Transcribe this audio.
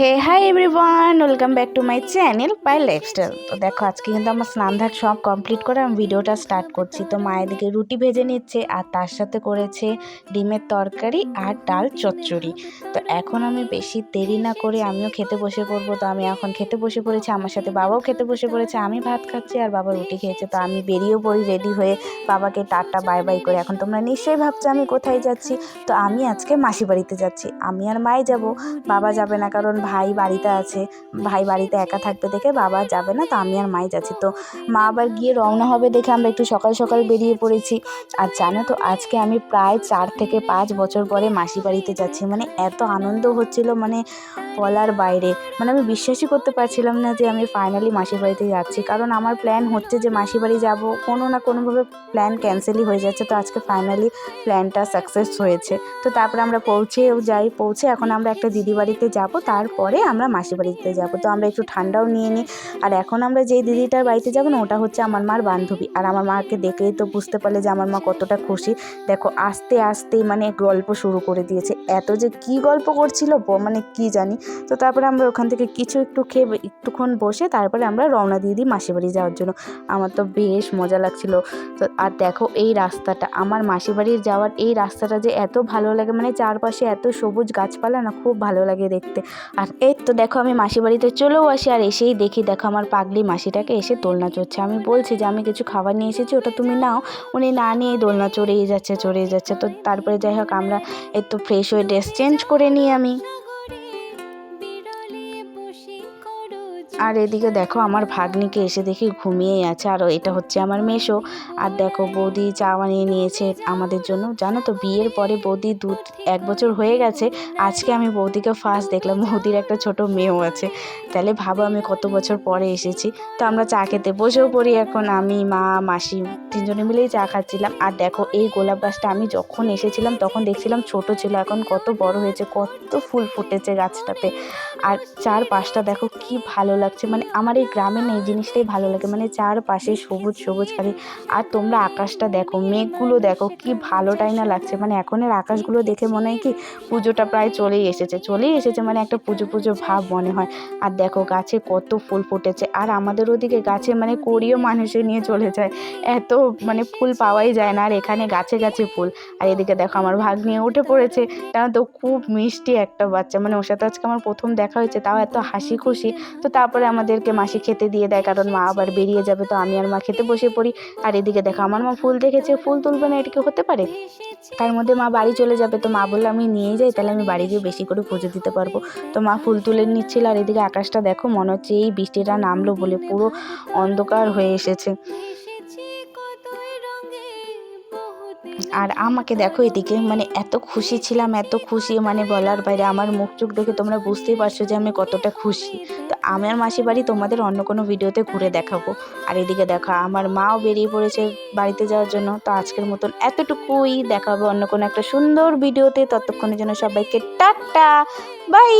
Hey hi everyone, welcome back to my channel pi lifestyle. তো দেখো আজকে কিন্তু আমার স্নান ধান সব কমপ্লিট করে আমি ভিডিওটা স্টার্ট করছি। তো মায়ের দিকে রুটি ভেজে নিচ্ছে আর তার সাথে করেছে ডিমের তরকারি আর ডাল চচ্চড়ি। তো এখন আমি বেশি দেরি না করে আমিও খেতে বসে পড়বো। তো আমি এখন খেতে বসে পড়েছি, আমার সাথে বাবাও খেতে বসে পড়েছে। আমি ভাত খাচ্ছি আর বাবা রুটি খেয়েছে। তো আমি বেরিয়েও পড়ি রেডি হয়ে, বাবাকে টাটা বাই বাই করে। এখন তোমরা নিশ্চয়ই ভাবছো আমি কোথায় যাচ্ছি। তো আমি আজকে মাসি বাড়িতে যাচ্ছি, আমি আর মাই যাব, বাবা যাবে না কারণ ভাই বাড়িতে আছে। ভাই বাড়িতে একা থাকবে দেখে বাবা যাবে না, তো আমি আর মাই যাচ্ছি। তো মা আবার গিয়ে রওনা হবে দেখে আমরা একটু সকাল সকাল বেরিয়ে পড়েছি। আর জানো তো আজকে আমি প্রায় 4 থেকে 5 বছর পরে মাসি বাড়িতে যাচ্ছি। মানে এত আনন্দ হচ্ছিল, মানে বলার বাইরে। মানে আমি বিশ্বাসই করতে পারছিলাম না যে আমি ফাইনালি মাসির বাড়িতে যাচ্ছি। কারণ আমার প্ল্যান হচ্ছে যে মাসির বাড়ি যাব, কোনো না কোনোভাবে প্ল্যান ক্যান্সেলই হয়ে যাচ্ছে। তো আজকে ফাইনালি প্ল্যানটা সাকসেস হয়েছে। তো তারপরে আমরা পৌঁছে এখন আমরা একটা দিদি বাড়িতে যাব, তারপরে আমরা মাসি বাড়িতে যাব। তো আমরা একটু ঠান্ডাও নিয়ে নিই। আর এখন আমরা যেই দিদিটার বাড়িতে যাব না, ওটা হচ্ছে আমার মার বান্ধবী। আর আমার মাকে দেখলেই তো বুঝতে পারলে যে আমার মা কতটা খুশি। দেখো আস্তে আস্তে মানে গল্প শুরু করে দিয়েছে। এত যে কি গল্প করছিল মানে কি জানি। তো তারপরে আমরা ওখান থেকে একটু খেয়ে একটুক্ষণ বসে তারপরে আমরা রওনা দিয়ে দিই মাসি বাড়ি যাওয়ার জন্য। আমার তো বেশ মজা লাগছিল। তো আর দেখো এই রাস্তাটা, আমার মাসি বাড়ির যাওয়ার এই রাস্তাটা যে এত ভালো লাগে, মানে চারপাশে এত সবুজ গাছপালা না, খুব ভালো লাগে দেখতে। আর এই তো দেখো আমি মাসি বাড়িতে চলেও আসি, আর এসেই দেখি দেখো আমার পাগলি মাসিটাকে এসে দোলনা চড়ছে। আমি বলছি যে আমি কিছু খাবার নিয়ে এসেছি, ওটা তুমি নাও। উনি না নিয়ে দোলনা চড়েই যাচ্ছে। তো তারপরে যাই হোক আমরা একটু ফ্রেশ হয়ে ড্রেস চেঞ্জ করে নিই আমি। আর এদিকে দেখো আমার ভাগ্নিকে এসে দেখি ঘুমিয়েই আছে, আর এটা হচ্ছে আমার মেসো। আর দেখো বৌদি চা বানিয়ে নিয়েছে আমাদের জন্য। জানো তো বিয়ের পরে বৌদি 1 বছর হয়ে গেছে, আজকে আমি বৌদিকে ফার্স্ট দেখলাম। বৌদির একটা ছোট মেয়েও আছে, তাহলে ভাবো আমি কত বছর পরে এসেছি। তো আমরা চা খেতে বসেও পড়ি। এখন আমি, মা, মাসি 3জনে মিলেই চা খাচ্ছিলাম। আর দেখো এই গোলাপ গাছটা আমি যখন এসেছিলাম তখন দেখছিলাম ছোট ছিল, এখন কত বড় হয়েছে, কত ফুল ফুটেছে গাছটাতে। আর চারপাশটা দেখো কি ভালো লাগছে। মানে আমার এই গ্রামে না এই জিনিসটাই ভালো লাগে, মানে চারপাশে সবুজ সবুজ খালি। আর তোমরা আকাশটা দেখো, মেঘগুলো দেখো কি ভালোটাই না লাগছে। মানে এখনের আকাশগুলো দেখে মনে হয় কি পুজোটা প্রায় চলেই এসেছে, মানে একটা পুজো পুজো ভাব মনে হয়। আর দেখো গাছে কত ফুল ফুটেছে। আর আমাদের ওদিকে গাছে মানে কড়িও মানুষে নিয়ে চলে যায়, এত মানে ফুল পাওয়াই যায় না। আর এখানে গাছে গাছে ফুল। আর এদিকে দেখো আমার ভাগ্নি উঠে পড়েছে, জানো তো খুব মিষ্টি একটা বাচ্চা। মানে ওর সাথে আজকে আমার প্রথম দেখা হয়েছে, তাও এত হাসি খুশি। তো তারপরে আমাদেরকে মাসি খেতে দিয়ে দেয়, কারণ মা আবার বেরিয়ে যাবে। তো আমি আর মা খেতে বসে পড়ি। আর এদিকে দেখো আমার মা ফুল দেখেছে, ফুল তুলবে না, এটা কি হতে পারে? তার মধ্যে মা বাড়ি চলে যাবে। তো মা বললো আমি নিয়েই যাই, তাহলে আমি বাড়ি গিয়ে বেশি করে পুজো দিতে পারবো। তো মা ফুল তুলে নিচ্ছিল। আর এদিকে আকাশটা দেখো, মনে হচ্ছে এই বৃষ্টিটা নামলো বলে পুরো অন্ধকার হয়ে এসেছে। আর আমাকে দেখো এদিকে, মানে এত খুশি ছিলাম, এত খুশি মানে বলার বাইরে। আমার মুখ চোখ দেখে তোমরা বুঝতেই পারছো যে আমি কতটা খুশি। তো আমার মাসি বাড়ি তোমাদের অন্য কোনো ভিডিওতে ঘুরে দেখাবো। আর এদিকে দেখো আমার মাও বেরিয়ে পড়েছে বাড়িতে যাওয়ার জন্য। তো আজকের মতন এতটুকুই, দেখাবো অন্য কোনো একটা সুন্দর ভিডিওতে। ততক্ষণের জন্য সবাইকে টাটা বাই।